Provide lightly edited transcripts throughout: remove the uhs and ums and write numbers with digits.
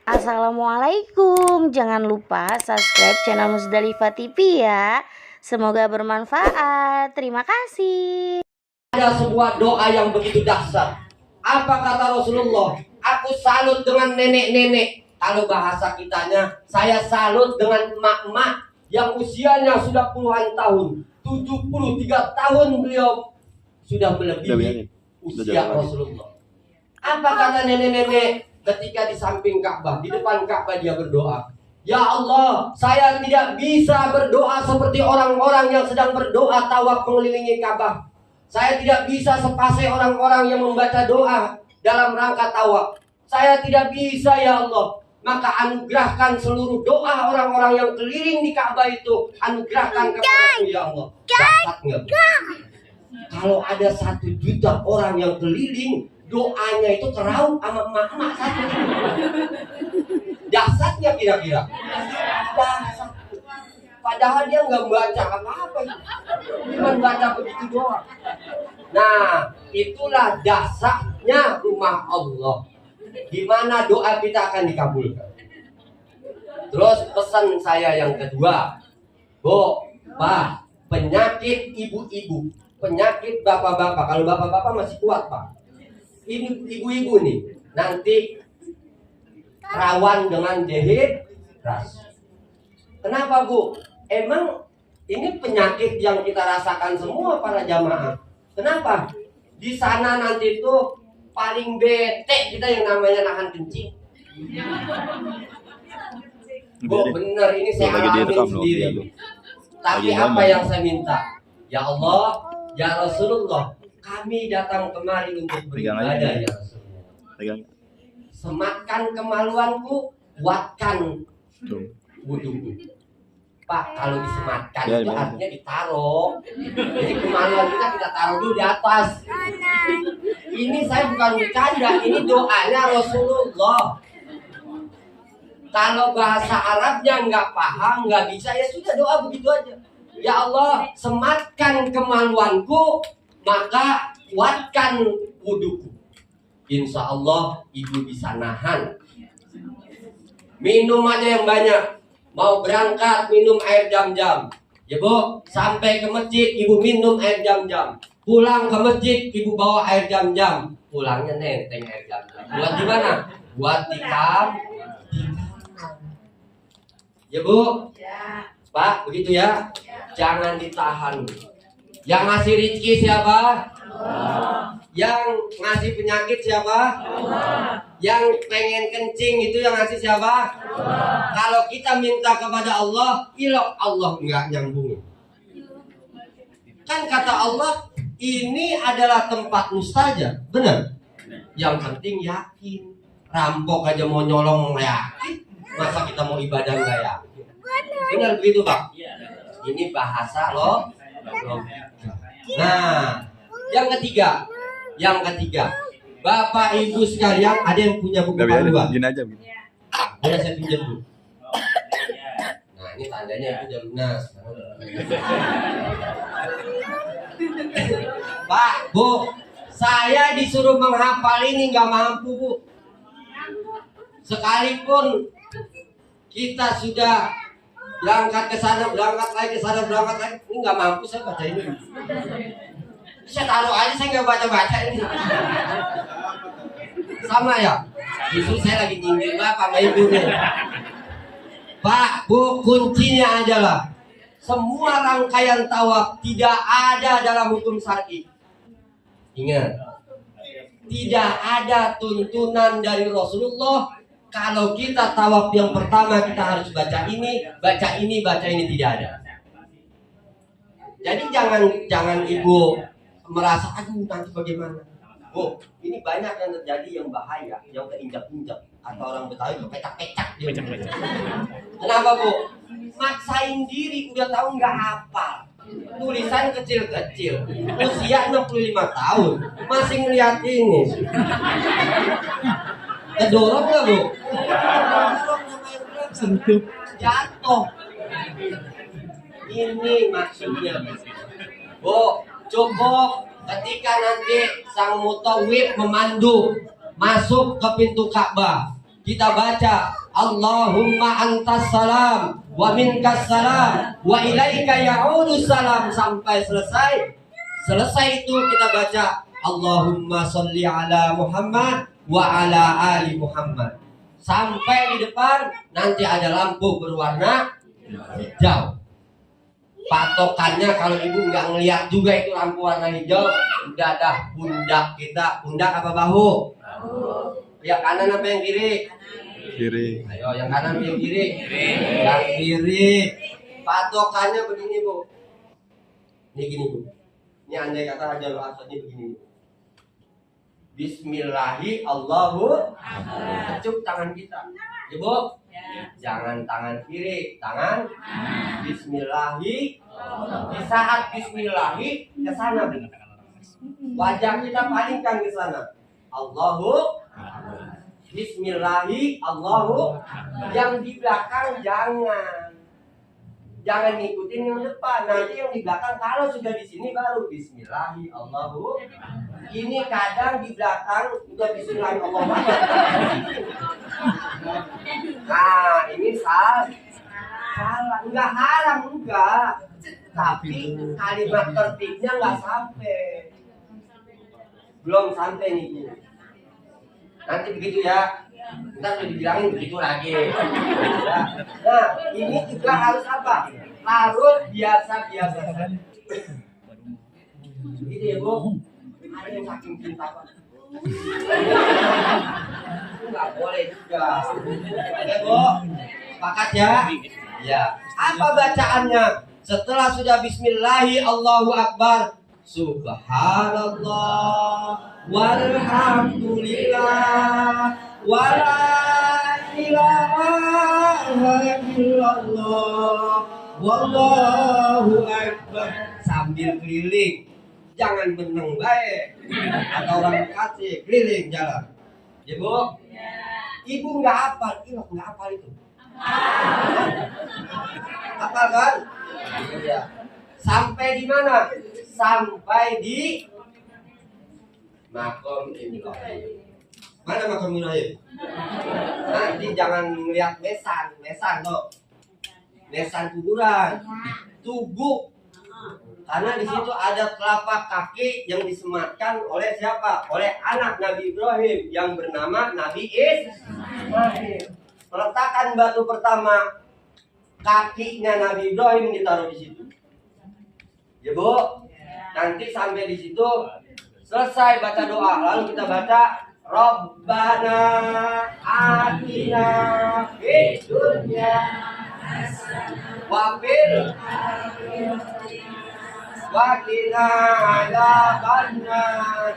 Assalamualaikum. Jangan lupa subscribe channel Musdalifah TV ya. Semoga bermanfaat. Terima kasih. Ada sebuah doa yang begitu dahsyat. Apa kata Rasulullah? Aku salut dengan nenek-nenek. Kalau bahasa kitanya, saya salut dengan emak-emak yang usianya sudah puluhan tahun. 73 tahun beliau sudah melebihi usia Rasulullah. Apa kata nenek-nenek ketika di samping Ka'bah, di depan Ka'bah dia berdoa? Ya Allah, saya tidak bisa berdoa seperti orang-orang yang sedang berdoa tawaf mengelilingi Ka'bah. Saya tidak bisa sepasai orang-orang yang membaca doa dalam rangka tawaf. Saya tidak bisa ya Allah. Maka anugerahkan seluruh doa orang-orang yang keliling di Ka'bah itu. Anugerahkan kepadaku ya Allah. Kalau ada 1 juta orang yang keliling, doanya itu keraup sama emak-emak satu. Dahsyatnya kira-kira. Dahsyat. Padahal dia nggak baca apa-apa, cuma baca begitu doang. Nah, itulah dahsyatnya rumah Allah, di mana doa kita akan dikabulkan. Terus pesan saya yang kedua, Bu, Pak, penyakit ibu-ibu, penyakit bapak-bapak. Kalau bapak-bapak masih kuat, Pak. Ini ibu-ibu nih, nanti rawan dengan dehidrasi. Kenapa, Bu? Emang ini penyakit yang kita rasakan semua para jamaah. Kenapa? Di sana nanti itu paling bete kita yang namanya nahan kencing. Bu, bener ini saya alami sendiri. Tapi apa yang saya minta? Ya Allah, ya Rasulullah, kami datang kemari untuk beribadah ya Rasulullah. Sematkan kemaluanku, kuatkan wuduku. Pak, kalau disematkan itu artinya ditaruh. Jadi kemaluan kita taruh dulu di atas. Ini saya bukan bercanda, ini doanya Rasulullah. Kalau bahasa Arabnya nggak paham, nggak bisa, ya sudah doa begitu aja. Ya Allah, sematkan kemaluanku, maka kuatkan wuduku. Insya Allah ibu bisa nahan. Minum aja yang banyak. Mau berangkat minum air jam-jam. Ya Bu, sampai ke masjid ibu minum air jam-jam. Pulang ke masjid ibu bawa air jam-jam. Pulangnya nenteng air jam-jam. Buat di mana? Buat di kamar. Ya Bu? Pak, begitu ya? Jangan ditahan. Yang ngasih rezeki siapa? Allah. Yang ngasih penyakit siapa? Allah. Yang pengen kencing itu yang ngasih siapa? Allah. Kalau kita minta kepada Allah, ilok Allah enggak nyambung. Kan kata Allah, ini adalah tempat mustajab. Benar? Yang penting yakin. Rampok aja mau nyolong yakin. Masa kita mau ibadah enggak yakin? Benar begitu, Pak? Ini bahasa loh. Nah, yang ketiga, Bapak Ibu sekalian, ada yang punya buku panduan? Gini aja. Ada saya pinjam dulu. Nah, ini tandanya itu udah lunas. Pak, Bu, saya disuruh menghafal ini nggak mampu, Bu. Sekalipun kita sudah berangkat ke sana, berangkat lagi ke sana, berangkat lagi, ini nggak mampu saya baca ini. Saya taruh aja, saya nggak baca ini. Sama ya? Justru saya lagi nyindir Bapak sama Ibu nih. Pak, Bu, kuncinya adalah semua rangkaian tawaf tidak ada dalam hukum syar'i. Ingat, tidak ada tuntunan dari Rasulullah. Kalau kita tawaf yang pertama kita harus baca ini, tidak ada. Jadi jangan Ibu merasa aduh nanti bagaimana. Bu, ini banyak yang terjadi yang bahaya, yang keinjak-injak atau orang Betawi kepecak-pecak dia. Kenapa, Bu? Maksain diri udah tahu nggak hafal. Tulisan kecil-kecil. Usia 65 tahun masih ngeliat ini. Kedorong nggak, Bu? Jatuh. Ini maksudnya, Bu. Cukup ketika nanti sang mutawif memandu masuk ke pintu Ka'bah, kita baca Allahumma antas salam wa minkas salam wa ilaika ya'udus salam sampai selesai. Selesai itu kita baca Allahumma sholli ala Muhammad wa ala ali Muhammad. Sampai di depan nanti ada lampu berwarna hijau. Patokannya kalau ibu nggak ngeliat juga itu lampu warna hijau, udah dah pundak kita. Pundak apa bahu? Yang kanan apa yang kiri? Kiri. Ayo yang kanan apa yang kiri? Yang kiri. Patokannya begini bu. Ini gini bu. Ini andai kata Hajarul Aswadnya begini. Bismillahi Allahu Acuk tangan kita. Ya bu. Jangan tangan kiri, tangan Bismillahi. Di saat Bismillahi ke sana. Wajah kita palingkan ke sana. Allahu Bismillahi Allahu. Yang di belakang jangan ngikutin yang depan. Nanti yang di belakang kalau sudah di sini baru Bismillahi Allahu. Ini kadang di belakang udah Bismillahi Allahu. Nah ini salah. Enggak haram enggak. Tapi kalimat tertibnya enggak sampai. Belum sampai nih Bu. Nanti begitu ya. Ntar udah dibilangin begitu lagi. Nah, ini juga harus apa? Harus biasa-biasa. Gitu ya, Bu. Ada yang saking cinta, Pak. Enggak boleh juga. Oke, Bu. Sepakat ya? Ya. Apa bacaannya? Setelah sudah bismillahi Allahu Akbar. Subhanallah walhamdulillah wala ilaha illallah wallahu akbar. Sambil keliling, jangan meneng baik atau orang kasih keliling jalan. Ya Bu? Ibu nggak hafal, Ibu nggak hafal itu. Hafal kan? Iya. Sampai di mana? Sampai di makom Ibrahim. Mana makom Ibrahim? Nanti jangan melihat mesan loh. Mesan kuburan. Tugu. Karena di situ ada telapak kaki yang disematkan oleh siapa? Oleh anak Nabi Ibrahim yang bernama Nabi Ismail. Peletakan batu pertama, kakinya Nabi Ibrahim ditaruh di situ. Ya Bu, nanti sampai di situ selesai baca doa, lalu kita baca Rabbana atina fid dunya wa fil wa qina adzabannar.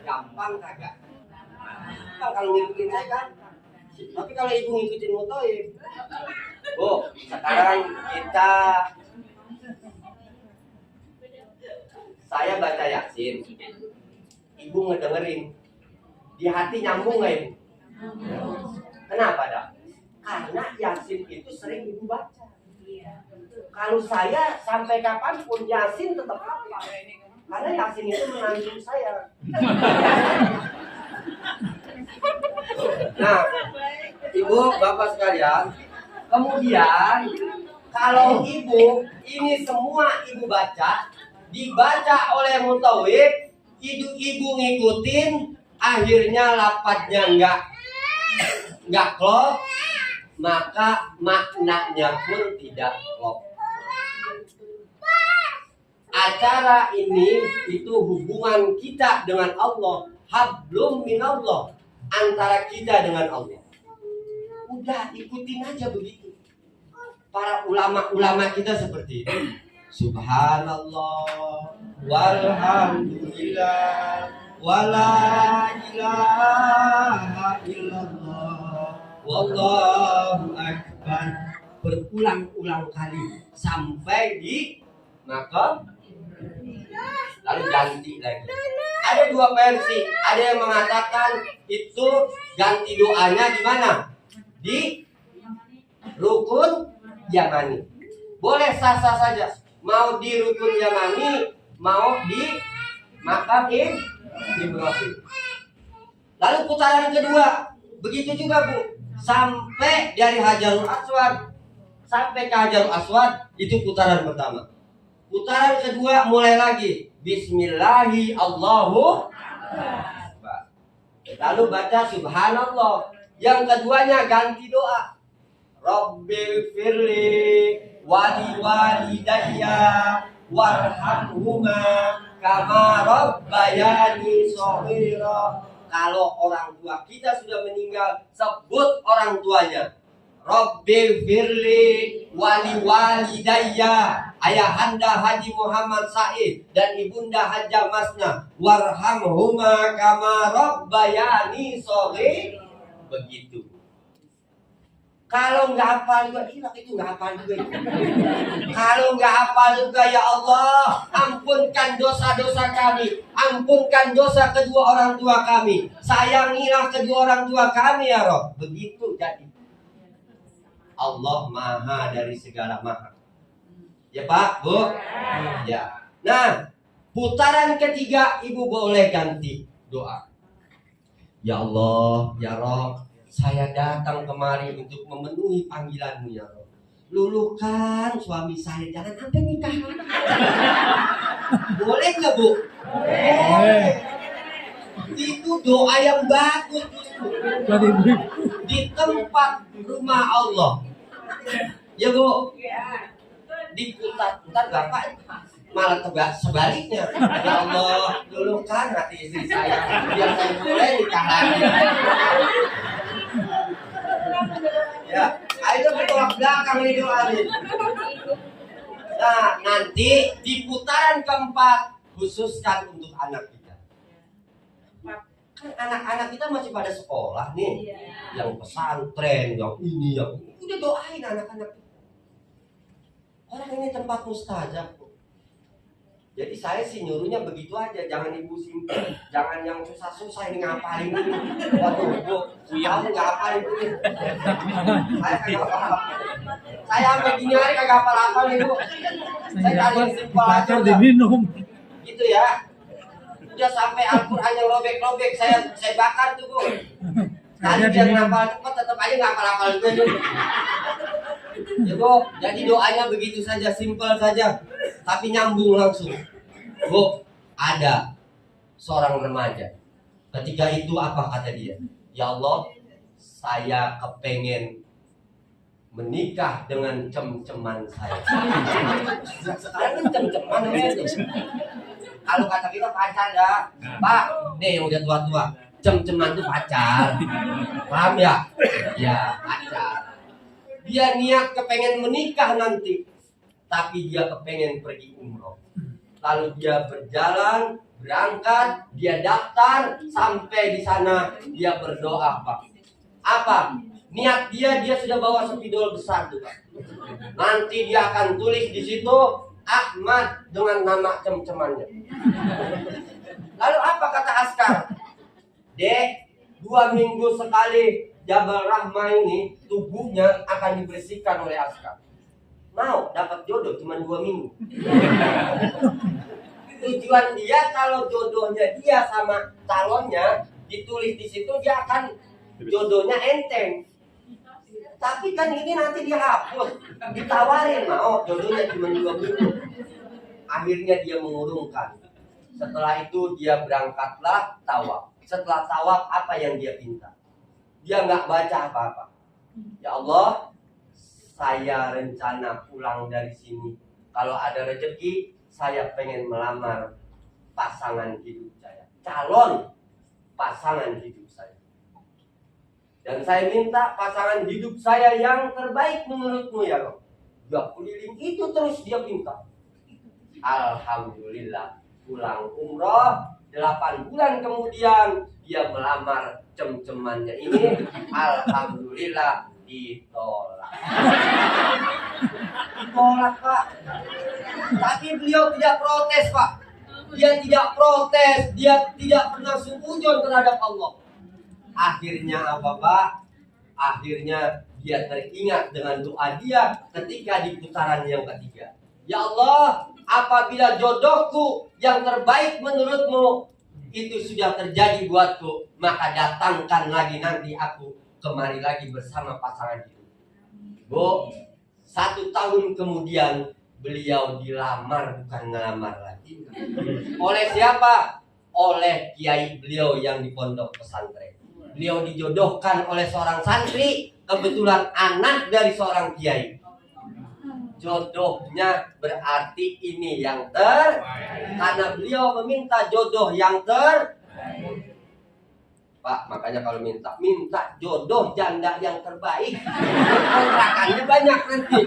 Gampang kagak? Gampang kalau ngikutin saya kan? Tapi kalau ibu ngikutin Mutoib. Bu, sekarang kita saya baca Yasin, ibu ngedengerin, di hati nyambung nggak ibu? Kenapa dah? Karena Yasin itu sering ibu baca. Kalau saya sampai kapanpun Yasin tetap hafal, karena Yasin itu menantu saya. Nah, ibu bapak sekalian, kemudian kalau ibu ini semua ibu baca, dibaca oleh mutawib, ibu ngikutin, akhirnya lapatnya enggak klop, maka maknanya pun tidak klop. Acara ini itu hubungan kita dengan Allah, hablum minallah, antara kita dengan Allah. Udah ikutin aja begitu. Para ulama-ulama kita seperti itu. Subhanallah walhamdulillah wala ilaha illallah wallahu akbar, berulang-ulang kali sampai di makam, lalu ganti lagi. Ada dua versi, ada yang mengatakan itu ganti doanya di mana? Di rukun Yamani. Boleh sah-sah saja. Mau di rukun Yamani, mau di makam Ibrahim. Lalu putaran kedua, Begitu juga Bu, sampai dari Hajarul Aswad sampai ke Hajarul Aswad itu putaran pertama. Putaran kedua mulai lagi. Bismillahi Allahu Akbar. Lalu baca Subhanallah. Yang keduanya ganti doa. Rabbil firli wali walidayya warhamhuma kama rabbayani shaghira. Kalau orang tua kita sudah meninggal, sebut orang tuanya. Rabbil firli wali walidayya, ayahanda Haji Muhammad Said dan ibunda Hajjah Masna, warhamhuma kama rabbayani shaghira. Begitu. Kalau nggak hafal juga, itu nggak hafal juga. Kalau nggak hafal juga, ya Allah, ampunkan dosa-dosa kami, ampunkan dosa kedua orang tua kami, sayangilah kedua orang tua kami ya Rob. Begitu jadi. Allah maha dari segala maha. Ya Pak, Bu? Ya. Nah, putaran ketiga Ibu boleh ganti doa. Ya Allah, ya Rob, saya datang kemari untuk memenuhi panggilanmu ya Rob. Luluhkan suami saya, jangan sampai nikah. Boleh nggak Bu? Boleh. Itu doa yang bagus di tempat rumah Allah. Ya Bu. Diputar-putar Bapak malah sebaliknya. Ya Allah, luluhkan hati istri saya biar saya boleh nikah lagi. Ya, ayo bertolak belakang ini doa nih. Nah, nanti di putaran keempat khususkan untuk anak kita. Kan anak-anak kita masih pada sekolah nih, yang pesantren, yang ini, yang ini. Udah doain anak-anak. Orang ini tempat mustajab. Jadi saya sih nyuruhnya begitu aja, jangan ibu simpel, jangan yang susah-susah ini ngapalin ini. Waduh, Bu, kamu nggak hafalin ini. Saya kagak hafal. Saya sampai gini hari kagak hafal nih Bu. Saya cari yang simpel aja. Diminum. Gitu ya. Udah sampai Al-Quran yang robek-robek, saya bakar tuh Bu. Tadi biar ngapal cepat, tetap aja nggak hafal juga nih. Ya Bu, jadi doanya begitu saja, simpel saja, tapi nyambung langsung. Bu, ada seorang remaja. Ketika itu apa kata dia? Ya Allah, saya kepengen menikah dengan cem-ceman saya. Sekarang kan cem-ceman itu. Kalau kata kita pacar dah, Pak, nih yang udah tua-tua, cem-ceman itu pacar. Paham ya? Ya, pacar. Dia niat kepengen menikah nanti, tapi dia kepengen pergi umroh. Lalu dia berjalan, berangkat, dia daftar, sampai di sana dia berdoa, Pak. Apa? Niat dia sudah bawa spidol besar tuh, Pak. Nanti dia akan tulis di situ Ahmad dengan nama cem-cemannya. Lalu apa kata Askar? Dek, 2 minggu sekali Jabal Rahmah ini tubuhnya akan dibersihkan oleh Askar. Mau dapat jodoh cuma 2 minggu. Tujuan dia kalau jodohnya dia sama calonnya ditulis di situ, dia akan jodohnya enteng. Tapi kan ini nanti dia hapus, ditawarin mau jodohnya cuma 2 minggu. Akhirnya dia mengurungkan. Setelah itu dia berangkatlah tawaf. Setelah tawaf apa yang dia minta? Dia nggak baca apa-apa. Ya Allah, saya rencana pulang dari sini. Kalau ada rezeki, saya pengen melamar pasangan hidup saya. Calon pasangan hidup saya. Dan saya minta pasangan hidup saya yang terbaik menurutmu ya Allah. Dia keliling itu terus dia minta. Alhamdulillah, pulang umroh 8 bulan kemudian dia melamar cem-cemannya ini. Alhamdulillah ditolak. Ditolak Pak. Tapi beliau tidak protes Pak. Dia tidak protes, dia tidak pernah suudzon terhadap Allah. Akhirnya apa Pak? Akhirnya dia teringat dengan doa dia ketika di putaran yang ketiga. Ya Allah, apabila jodohku yang terbaik menurutmu itu sudah terjadi buatku, maka datangkan lagi nanti aku kemari lagi bersama pasangan itu. Bu, 1 tahun kemudian beliau dilamar, bukan ngelamar lagi. Oleh siapa? Oleh kiai beliau yang di pondok pesantren. Beliau dijodohkan oleh seorang santri, kebetulan anak dari seorang kiai. Jodohnya berarti ini yang karena beliau meminta jodoh yang Pak, makanya kalau minta jodoh janda yang terbaik. Kontrakannya banyak nanti.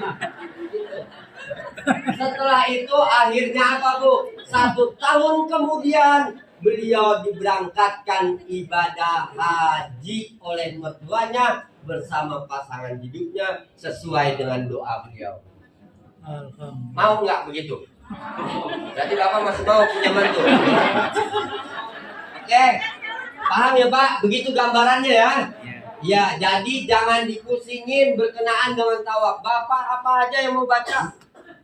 Setelah itu akhirnya apa, Bu? 1 tahun kemudian beliau diberangkatkan ibadah haji oleh mertuanya bersama pasangan hidupnya sesuai dengan doa beliau. Mau nggak begitu? Berarti Bapak masih mau punya mantu? Oke, paham ya Pak? Begitu gambarannya ya. Ya, jadi jangan dipusingin berkenaan dengan tawaf. Bapak apa aja yang mau baca?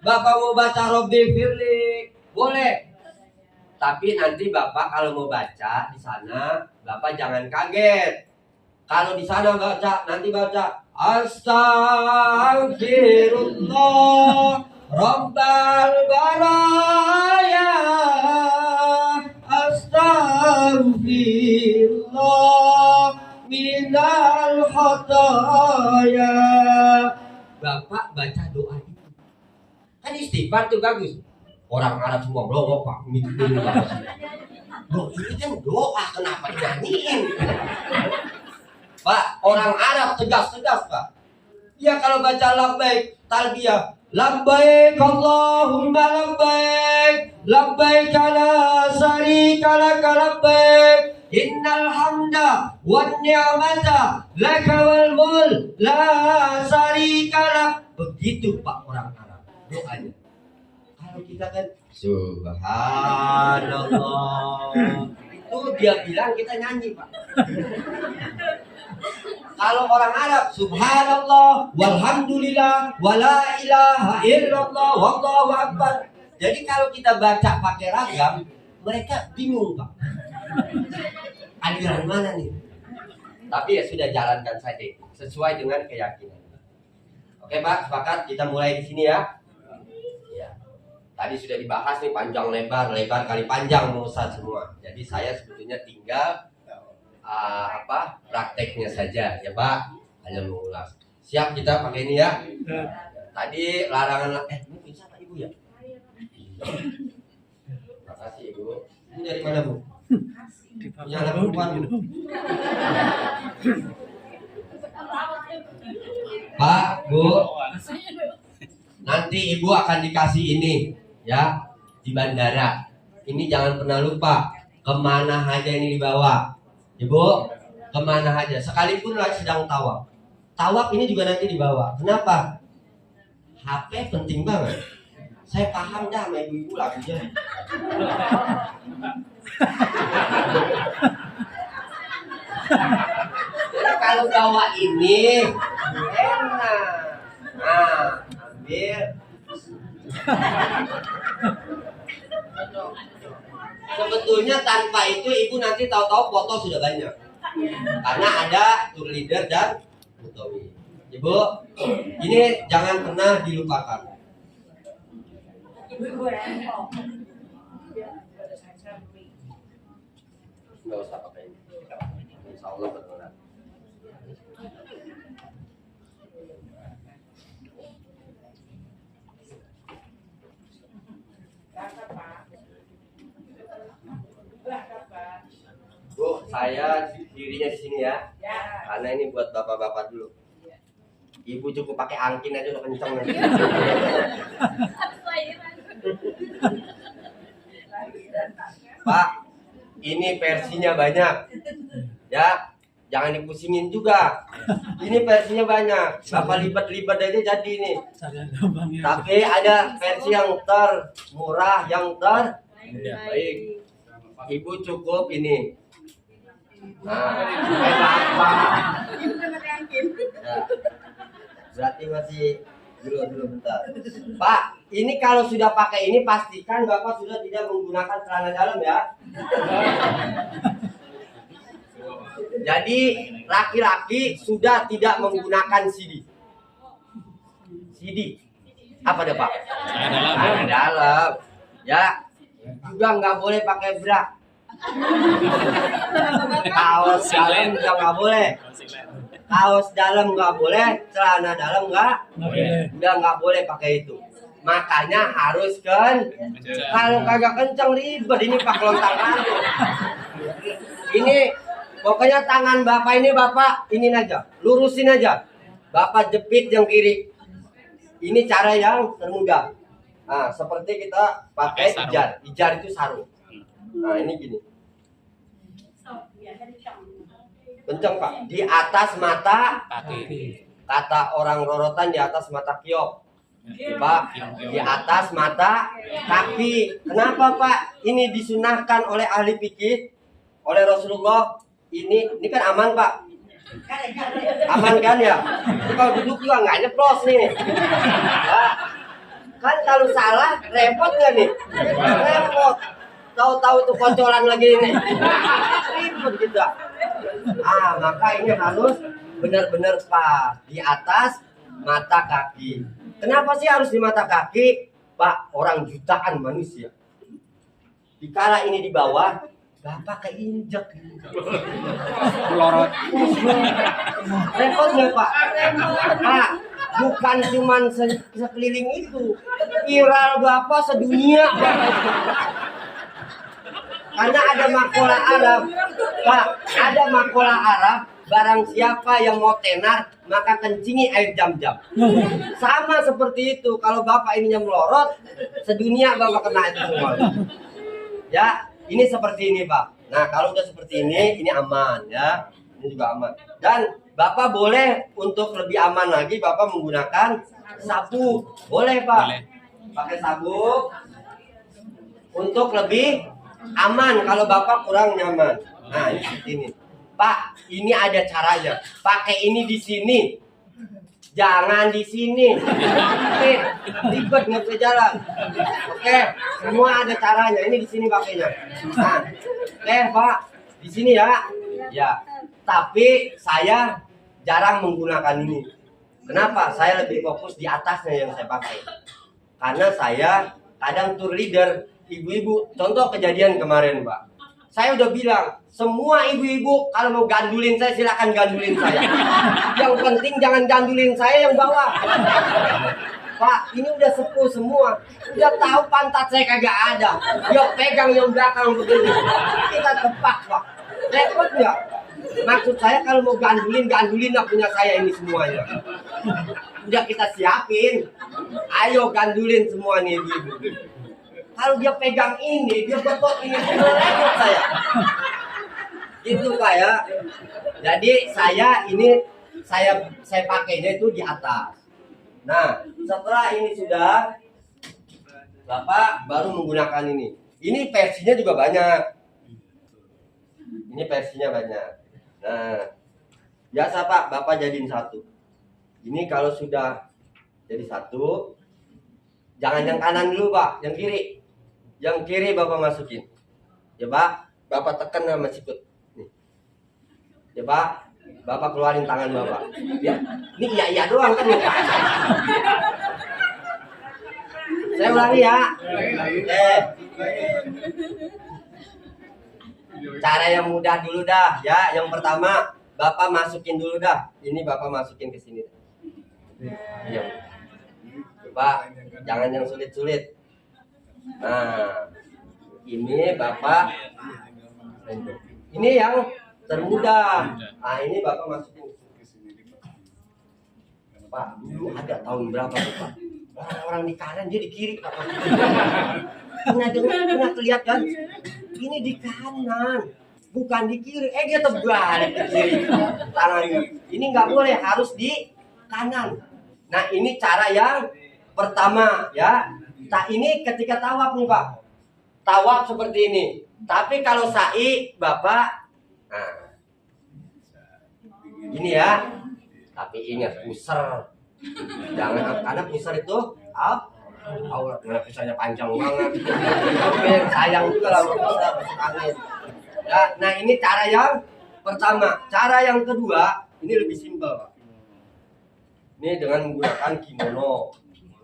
Bapak mau baca Robbi Firli, boleh. Tapi nanti Bapak kalau mau baca di sana, Bapak jangan kaget. Kalau di sana baca, nanti baca Astagfirullah Rabbal baraya, Astagfirullah minal khataya. Bapak baca doa itu. Kan istighfar tuh bagus. Orang Arab semua blowok Pak, mikir banget. Loh, ini kan doa, kenapa dinyanyiin? Pak, orang Arab tegas-tegas Pak. Ya kalau baca labbaik, talbiyah, labbaik Allahumma labbaik, labbaik la syarika lak labbaik, innal hamda wan ni'mata laka wal mulk la syarika lak. Begitu Pak orang Arab doanya. Kalau kita kan subhanallah, itu dia bilang kita nyanyi Pak. Kalau orang Arab subhanallah walhamdulillah wala ilaha illallah wallahu akbar. Jadi kalau kita baca pakai ragam, mereka bingung Pak. Aliran mana nih? Tapi ya sudah, jalankan saja sesuai dengan keyakinan. Oke Pak, sepakat kita mulai di sini ya. Tadi sudah dibahas nih panjang lebar, lebar kali panjang mau Ustaz semua. Jadi saya sebetulnya tinggal prakteknya saja ya Pak, hanya mengulas. Siap kita pakai ini ya. Tadi larangan ini bisa Pak Ibu ya? Terima kasih Ibu. Ini dari mana Bu? Punya anak perempuan Bu? Pak, Bu, nanti Ibu akan dikasih ini ya di bandara. Ini jangan pernah lupa, kemana aja ini dibawa Ibu, kemana aja, sekalipun lagi sedang tawaf. Tawaf ini juga nanti dibawa. Kenapa? HP penting banget. Saya paham dah sama ibu-ibu lagunya. Jadi kalau bawa ini enak. Nah, ambil. Sebetulnya tanpa itu ibu nanti tahu-tahu foto sudah banyak. Karena ada tour leader dan Mutowi. Ibu, ini jangan pernah dilupakan. Nggak usah pakai ini. Insya Allah benar. Bu, saya dirinya di sini ya. Karena ini buat bapak-bapak dulu. Ibu cukup pakai angkin aja udah kenceng nanti. Pak, ini versinya banyak. Ya, jangan dipusingin juga. Ini versinya banyak. Bapak lipat-lipat aja jadi ini. Tapi ada versi yang termurah, yang terbaik. Ibu cukup ini. Nah, apa? Ya. Berarti masih Dulu bentar. Pak, ini kalau sudah pakai ini pastikan Bapak sudah tidak menggunakan celana dalam ya. Jadi laki-laki sudah tidak menggunakan CD. CD apa deh Pak? Celana dalam. Ya, juga nggak boleh pakai bra. Kaos dalam juga nggak boleh. Kaos dalam nggak boleh, celana dalam udah nggak boleh pakai itu. Makanya harus kalau kagak kencang ribet ini Pak lontang lantung. Ini pokoknya tangan Bapak ini aja, lurusin aja. Bapak jepit yang kiri. Ini cara yang termudah. Nah, seperti kita pakai ijar. Ijar itu sarung. Nah, ini gini. Kenceng Pak. Di atas mata kaki. Kata orang rorotan di atas mata kiok. Pak, di atas mata kaki. Kenapa Pak? Ini disunahkan oleh ahli fikih, oleh Rasulullah. Ini kan aman Pak. Aman kan ya? Ini kalau duduk juga nggak nyeplos nih. Pak, kan kalau salah repot nggak nih? Repot. Tahu-tahu itu kocoran lagi ini. Ribet kita. Maka ini harus benar-benar pas di atas mata kaki. Kenapa sih harus di mata kaki? Pak, orang jutaan manusia. Dikala ini di bawah, Bapak keinjek. Melorot. Repot nggak Pak? Pak, bukan cuma sekeliling itu. Viral Bapak sedunia. Karena ada makalah Arab, Pak, ada makalah Arab, barang siapa yang mau tenar, maka kencingi air jam-jam. Sama seperti itu, kalau Bapak ininya melorot, sedunia Bapak kena itu semua. Ya, ini seperti ini Pak. Nah, kalau udah seperti ini aman ya. Ini juga aman. Dan Bapak boleh untuk lebih aman lagi, Bapak menggunakan sabuk. Boleh Pak. Boleh. Pakai sabuk untuk lebih aman kalau Bapak kurang nyaman. Nah, ini seperti ini. Pak, ini ada caranya. Pakai ini di sini. Jangan di sini. Oke, ribet nggak bisa jalan. Oke, semua ada caranya. Ini di sini pakainya. Nah, oke Pak, di sini ya. Ya, tapi saya jarang menggunakan ini. Kenapa? Saya lebih fokus di atasnya yang saya pakai. Karena saya kadang tour leader. Ibu-ibu, contoh kejadian kemarin Pak. Saya udah bilang, semua ibu-ibu kalau mau gandulin saya silakan gandulin saya. Yang penting jangan gandulin saya yang bawah. Pak, ini udah sepuh semua. Udah tahu pantat saya kagak ada. Dia pegang yang belakang begini. Kita tepak Pak. Repot nggak? Maksud saya kalau mau gandulin lah punya saya ini semuanya. Udah kita siapin. Ayo gandulin semua nih ibu-ibu. Kalau dia pegang ini, dia betot ini, repot saya. Itu Pak ya. Jadi saya pakainya itu di atas. Nah, setelah ini sudah, Bapak baru menggunakan ini. Ini versinya juga banyak. Ini versinya banyak. Nah, biasa Pak, Bapak jadiin satu. Ini kalau sudah jadi satu, jangan yang kanan dulu Pak, yang kiri. Yang kiri Bapak masukin. Ya Pak, Bapak tekan sama sikut. Nih. Ya Pak, Bapak keluarin tangan Bapak. Ya, ini iya doang kan Pak. Saya ulangi ya. Cara yang mudah dulu dah ya. Yang pertama, Bapak masukin dulu dah. Ini Bapak masukin ke sini. Iya. Pak, jangan yang sulit-sulit. Nah, ini Bapak, ini yang termudah. Nah, ini Bapak masukin. Pak, dulu ada tahun berapa tuh Pak? Orang di kanan, dia di kiri Pak. Pernah kelihatan kan? Ini di kanan, bukan di kiri. Dia terbalik ke kiri tangannya. Ini nggak boleh, harus di kanan. Nah, ini cara yang pertama ya. Nah, ini ketika tawaf nih Pak. Tawaf seperti ini. Tapi kalau sa'i Bapak, nah, ini ya. Tapi ingat, puser. Jangan anak besar itu Allah, pisahnya panjang banget. Oke, sayang juga lah bisa masuk angin. Ya, nah ini cara yang pertama. Cara yang kedua ini lebih simpel. Ini dengan menggunakan kimono.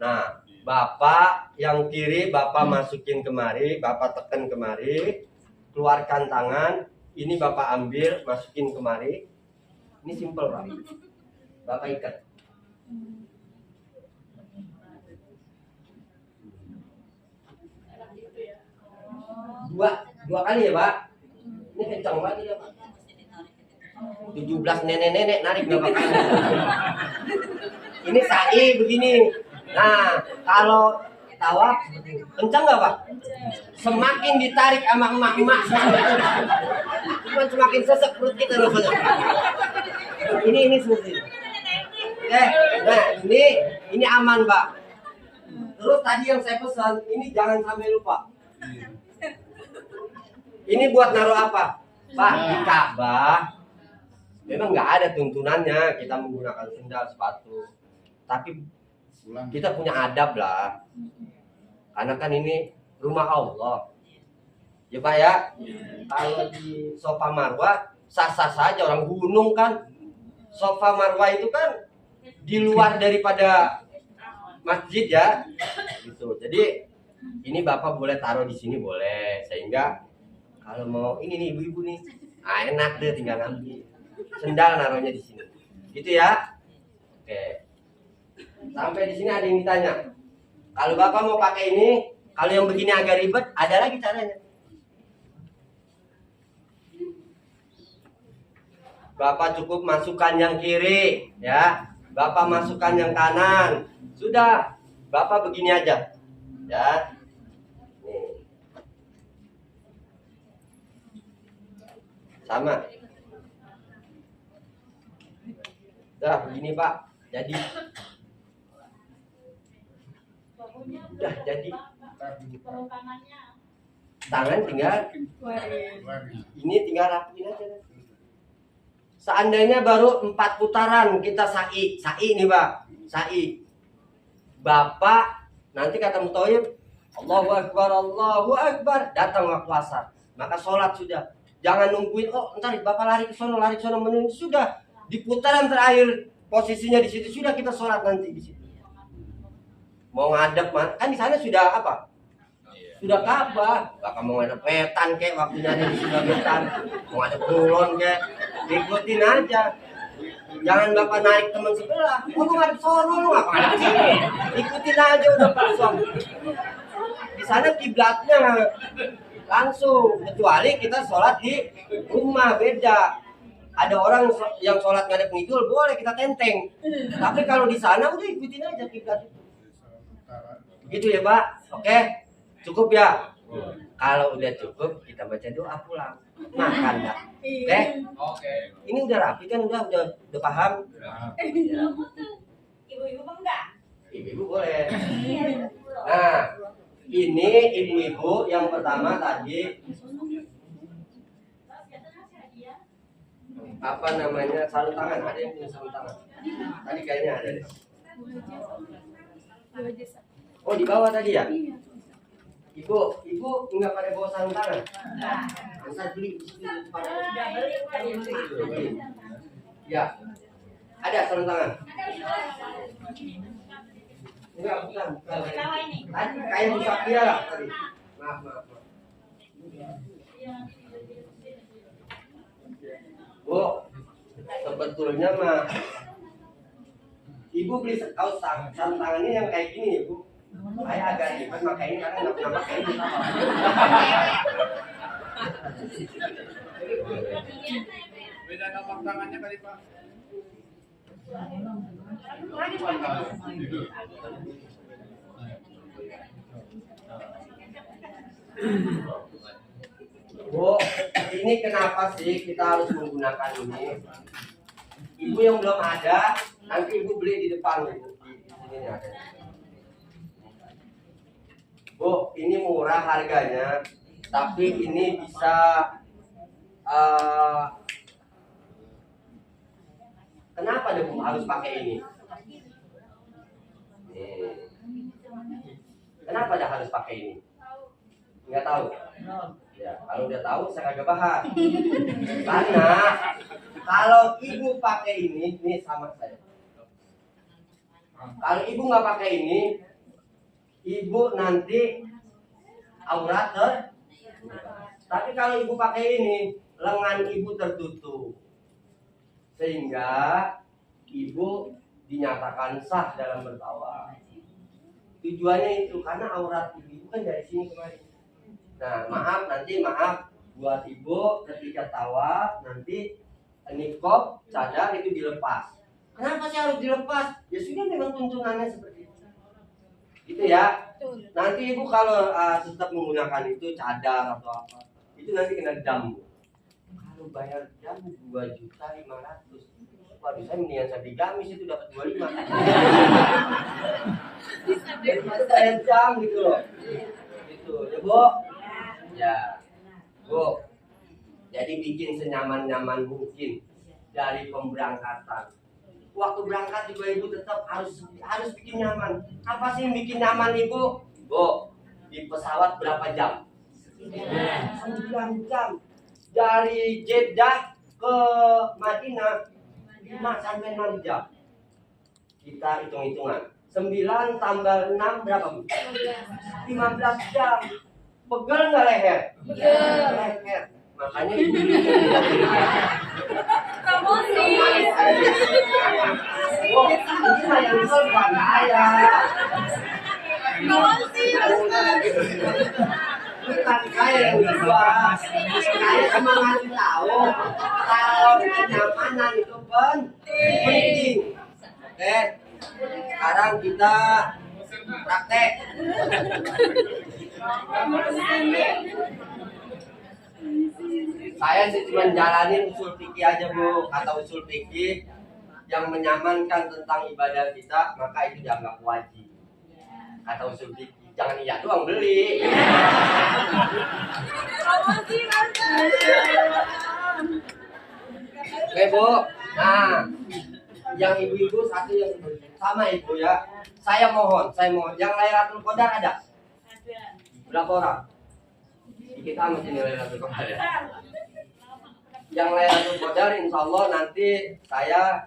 Nah, Bapak yang kiri Bapak masukin kemari, Bapak tekan kemari, keluarkan tangan, ini Bapak ambil, masukin kemari. Ini simpel, Pak. Bapak ikat. Dua kali ya, Pak. Ini kencang banget ya, Pak. 17 nenek-nenek narik nggak bakal. Ini sa'i begini. Nah, kalau tawaf kencang nggak, Pak? Semakin ditarik sama emak-emak semakin sesek perut kita rasanya. Ini seperti. Oke, nah ini aman, Pak. Terus tadi yang saya pesan, ini jangan sampai lupa. Ini buat naruh apa? Pak, di Ka'bah memang nggak ada tuntunannya kita menggunakan sendal sepatu. Tapi kita punya adab lah. Karena kan ini rumah Allah. Ya Pak ya. Kalau di Safa Marwah sah-sah saja, orang gunung kan. Safa Marwah itu kan di luar daripada masjid ya. Gitu. Jadi ini Bapak boleh taruh di sini boleh, sehingga kalau mau ini nih ibu-ibu nih, enak deh tinggal ngambil. Sendal naruhnya di sini. Gitu ya. Oke. Sampai di sini ada yang ditanya. Kalau Bapak mau pakai ini, kalau yang begini agak ribet, ada lagi caranya. Bapak cukup masukkan yang kiri, ya. Bapak masukkan yang kanan. Sudah, Bapak begini aja. Ya. Nih. Sama. Udah begini Pak, jadi. Udah jadi. Tangan tinggal. Ini tinggal rapiin aja. Seandainya baru 4 putaran kita sa'i nih Pak, sa'i. Bapak nanti kata Mutoyib, Allahu Akbar, datang waktu asar. Maka sholat sudah. Jangan nungguin, ntar Bapak lari ke sono menunggu. Sudah di putaran terakhir posisinya di situ, sudah kita sholat nanti di situ. Mau ngadep kan di sana sudah apa? Sudah Ka'bah. Bapak mau ngadep wetan kayak waktunya ada di sebelah wetan, mau ngadep kulon kayak, ikutin aja. Jangan Bapak naik teman sebelah. Mau ngadep sono lu ngapa ngadep sini? Ikutin aja udah kosong. Di sana kiblatnya langsung, kecuali kita sholat di rumah beda. Ada orang yang sholat ngadep ngidul boleh kita tenteng. Tapi kalau di sana udah ikutin aja kiblat. Gitu ya Pak. Oke. Cukup ya. Kalau udah cukup kita baca doa pulang. Makan dah. Oke? Oke. Ini udah rapi kan, udah paham? Ya. Ibu-ibu enggak? Ibu-ibu boleh. Nah, ini ibu-ibu yang pertama tadi apa namanya, sarung tangan. Ada yang punya sarung tangan? Tadi kayaknya ada deh. Oh di bawah tadi ya? Ibu nggak pada bawa sarung tangan? Bisa beli di sini pada. Ya, ada sarung tangan. Enggak, bukan. Tadi kayak musafir lah tadi. Maaf. Bu, sebetulnya mah Ibu beli kaos sarung tangannya yang kayak gini ya Bu. Saya agak ribet pakai ini karena nggak pernah pakai ini. Beda nomor tangannya kali Pak. Bu, ini kenapa sih kita harus menggunakan ini? Ibu yang belum ada, nanti Ibu beli di depan Bu. Di sini ada. Bu, ini murah harganya, tapi ini bisa kenapa deh Bu harus pakai ini? Nih. Kenapa dah harus pakai ini? Nggak tahu. Ya, kalau udah tahu saya kagak bahas. Karena kalau ibu pakai ini sama saya. Kalau ibu nggak pakai ini, ibu nanti aurat tapi kalau ibu pakai ini, lengan ibu tertutup. Sehingga ibu dinyatakan sah dalam bertawaf. Tujuannya itu karena aurat ibu kan dari sini kemari. Nah, maaf buat ibu ketika tawaf nanti niqab cadar itu dilepas. Kenapa sih harus dilepas? Ya sudah memang tuntunannya seperti itu. Gitu ya. Nanti ibu kalau tetap menggunakan itu cadar atau apa, itu nanti kena dam. Kalau bayar dam 2.500.000. Waduh, saya mendingan saya di gamis itu dapat 25. Jadi bayar jam gitu loh. Gitu, ya Bu. Ya, Bu. Jadi bikin senyaman-nyaman mungkin dari pemberangkatan. Waktu berangkat juga ibu tetap harus bikin nyaman. Apa sih yang bikin nyaman ibu? Bu, di pesawat berapa jam? 9 jam. Dari Jeddah ke Madinah 5 sampai 6 jam. Kita hitung-hitungan. 9 tambah 6 berapa Bu? 15 jam. Pegel nggak leher? Leher. Makanya ibu Promosi. Oh, ini mah yang jual bukan saya. Promosi. Bukan saya yang jual. Saya cuma ngasih tahu kalau kenyamanan itu penting. Oke, sekarang kita praktek. Saya sih cuma jalanin usul fikih aja Bu. Kata usul fikih yang menyamankan tentang ibadah kita, maka itu dianggap wajib. Kata usul fikih, jangan iya doang beli. Promosi. Oke Bu. Nah, yang ibu-ibu satu yang sama ibu ya. Saya mohon yang Lailatul Qadar ada? Berapa orang? Dikit amat ini Lailatul Qadar ya. Yang Lailatul Qadar insya Allah nanti saya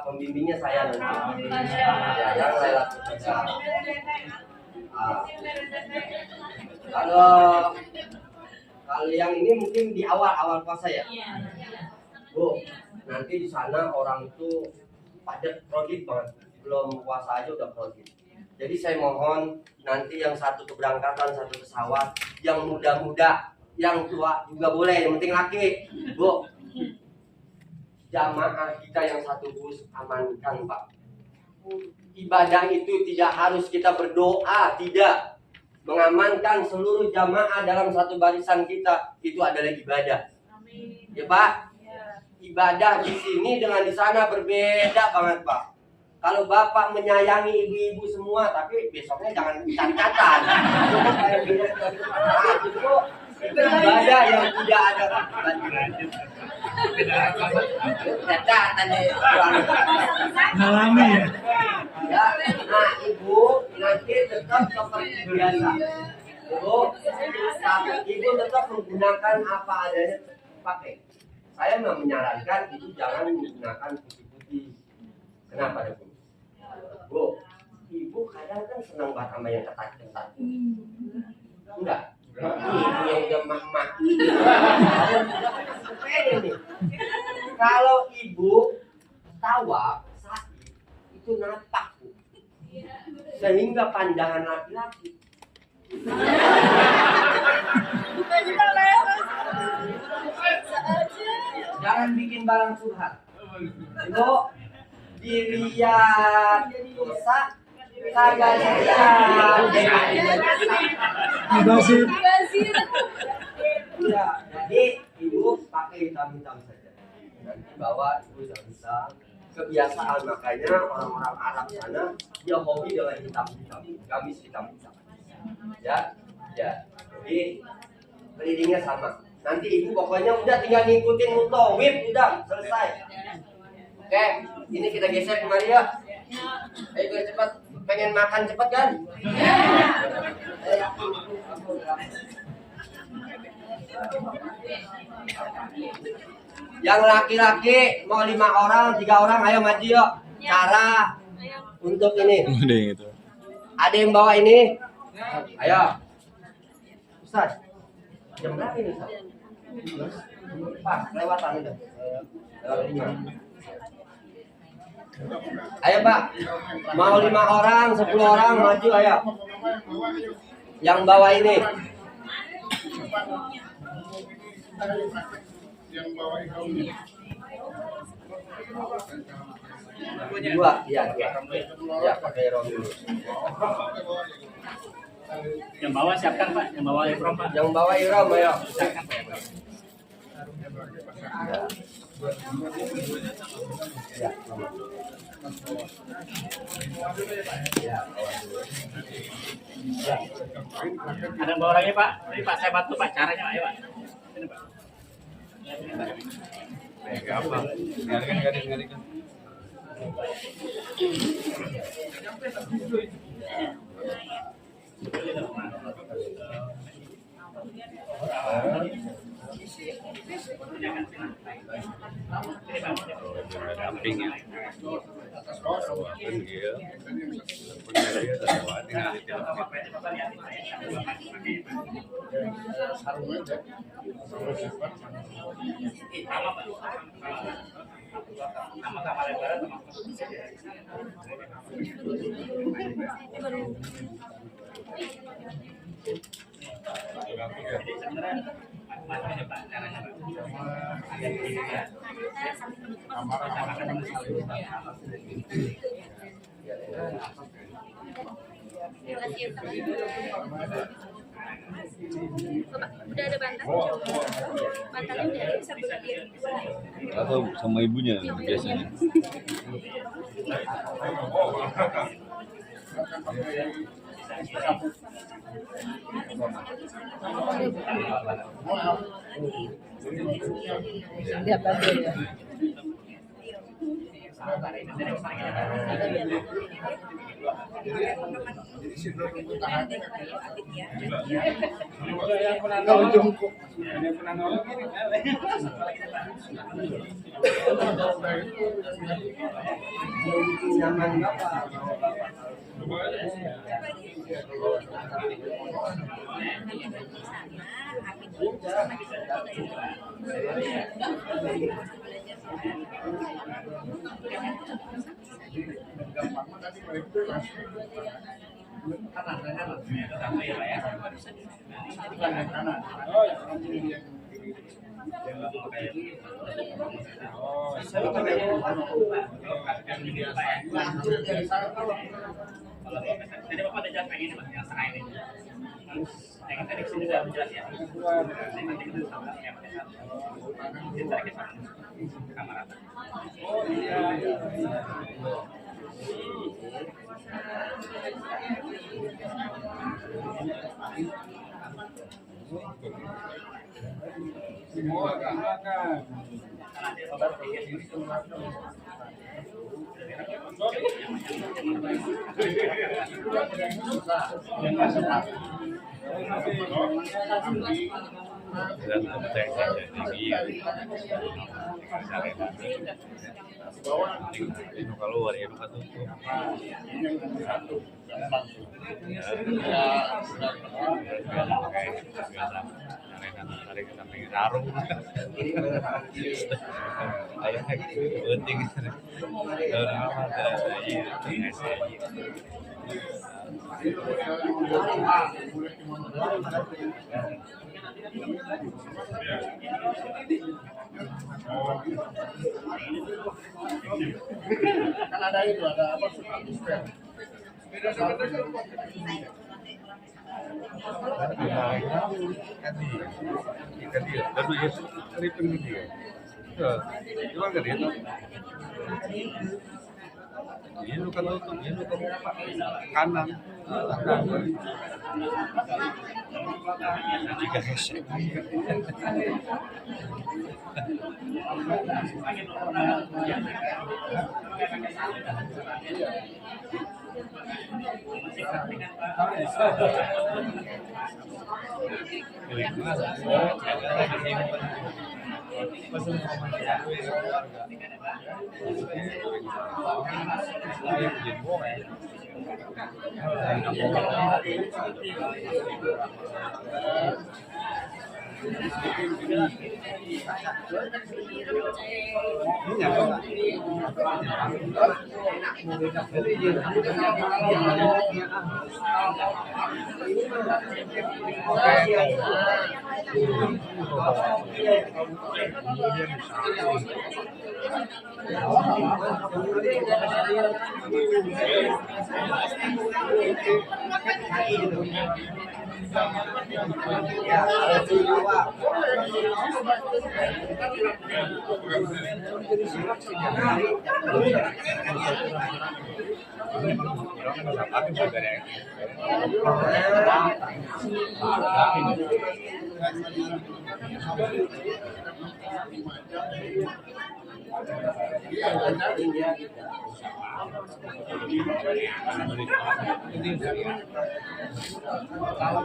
pembimbingnya saya nanti. Ya, yang Lailatul Qadar. Kalau yang ini mungkin di awal puasa ya. Bu, nanti di sana orang itu padat krodit banget. Belum puasa aja udah krodit. Jadi saya mohon nanti yang satu keberangkatan, satu pesawat, yang muda-muda, yang tua juga boleh, yang penting laki. Bu, jamaah kita yang satu bus amankan Pak. Ibadah itu tidak harus kita berdoa, tidak. Mengamankan seluruh jamaah dalam satu barisan kita, itu adalah ibadah. Amin. Ya Pak, ibadah di sini dengan di sana berbeda banget Pak. Kalau Bapak menyayangi ibu-ibu semua, tapi besoknya jangan cat-catan. Itu ibadah yang tidak ada cat-catan Ngalami ya. Nah ibu nanti tetap seperti biasa. Ibu tetap menggunakan apa adanya pakai. Saya menyarankan itu jangan menggunakan putih-putih. Kenapa Bu? Bu, ibu kadang kan senang banget sama yang ketat-ketat. Enggak? Ibu yang udah mak-mak. Kalau ibu tawaf sakit itu napak Bu. Sehingga pandangan laki-laki. Jangan bikin barang subhan. Ibu dilihat dosa kagak lihat. Basir. Ya, jadi ibu pakai hitam-hitam saja. Nanti bawa ibu hitam-hitam. Kebiasaan makanya orang-orang Arab sana dia hobi dengan hitam-hitam, gamis hitam-hitam. Ya. Jadi kelilingnya sama. Nanti ibu pokoknya udah tinggal ngikutin mutawif, udah selesai. Oke, ini kita geser kemari ya. Ayo cepat. pengen makan cepet kan? Yang laki-laki mau 5 orang, 3 orang, ayo maju yuk. Cara untuk ini. Ada yang bawa ini? Ayo. Ustaz. Jam berapa ini? Pas, lewatan udah. Lewat 5. Ayo Pak, mau 5 orang, 10 orang maju ayo. Yang bawa ini. Dua, iya. Ya, pakai rom dulu. Yang bawa siapkan Pak, yang bawa ihram Pak. Yang bawa ihram ayo. Ya. Ada yang bawa lagi Pak? Ini Pak saya bantu Pak caranya ayo Pak. Ini Pak. Apa? Garing. Damping ya. Udah ada bantal? Bantalnya udah bisa berbagian. Atau sama ibunya biasanya. Lihat aja ya. Kalau jongkok, ada yang pernah nolong ini. Nyaman apa? Jadi Bapak ada jalan pengen ini Pak, yang setengah ini. Yang tadi kesini udah menjelas ya. Nanti kita sama yang kita tarik ke sana. Kamar atas. Semua makan. Dan tentang tinggi itu kalau war itu kan Kan ada itu, ada apa? Ini kan tutup, ini kan kanan. Jika hesek.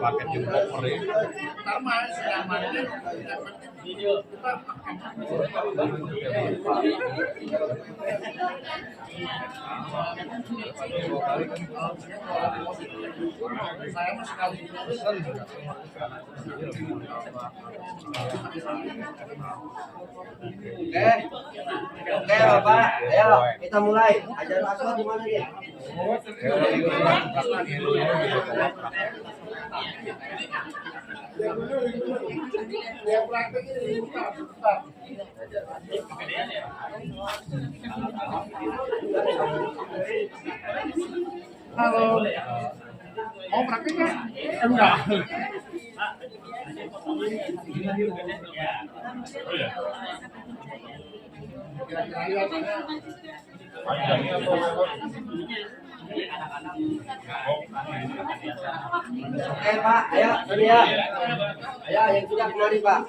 paket yang proper ya. Oke Bapak, ayo kita mulai. Ajar asal di mana nih? Halo. Mau praktek nggak? Enggak. Oke Pak, ayo ini ya. Ayo yang sudah kemari Pak.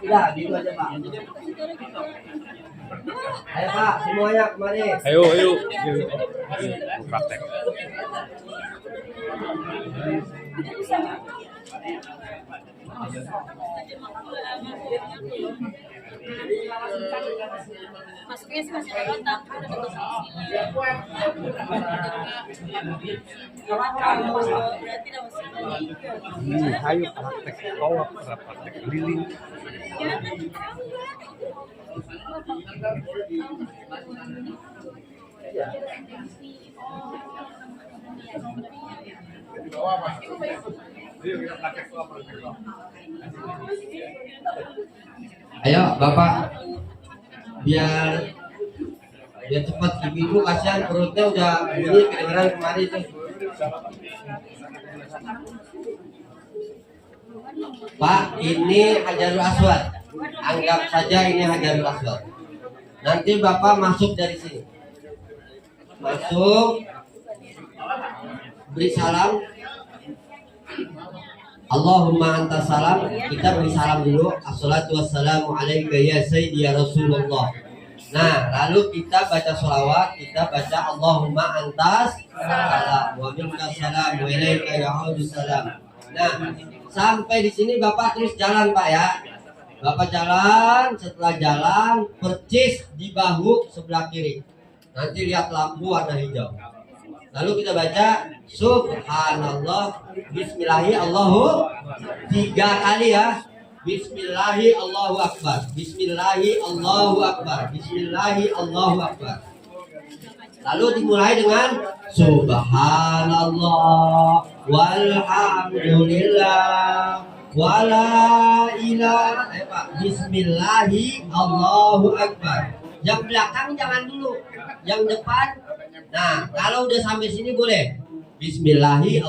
Ya, gitu aja Pak. Ayo Pak, semuanya kemari. Ayo. Praktek. Masuknya sih masih lewat tapi udah betul berarti udah masih Ayo praktek. Bawa praktek keliling. Ayo Bapak, biar cepat ibu kasihan perutnya udah bunyi kedengeran kemari tuh. Pak, ini Hajarul Aswad. Anggap saja ini Hajarul Aswad. Nanti Bapak masuk dari sini. Masuk, beri salam. Allahumma anta salam. Kita beri salam dulu. Assalatu wassalamu alaika ya sayyidi ya Rasulullah. Nah, lalu kita baca sholawat. Kita baca Allahumma antas salam wa minka salam wa ilaika ya'udu salam. Nah, sampai di sini Bapak terus jalan Pak ya. Bapak jalan, setelah jalan percis di bahu sebelah kiri. Nanti lihat lampu warna hijau. Lalu kita baca Subhanallah, Bismillahi Allahu 3 kali ya. Bismillahi Allahu Akbar, Bismillahi Allahu Akbar, Bismillahi Allahu Akbar. Lalu dimulai dengan Subhanallah walhamdulillah wala ilaha Bismillahi Allahu Akbar. Yang belakang jangan dulu, yang depan. Nah, kalau udah sampai sini boleh Bismillahi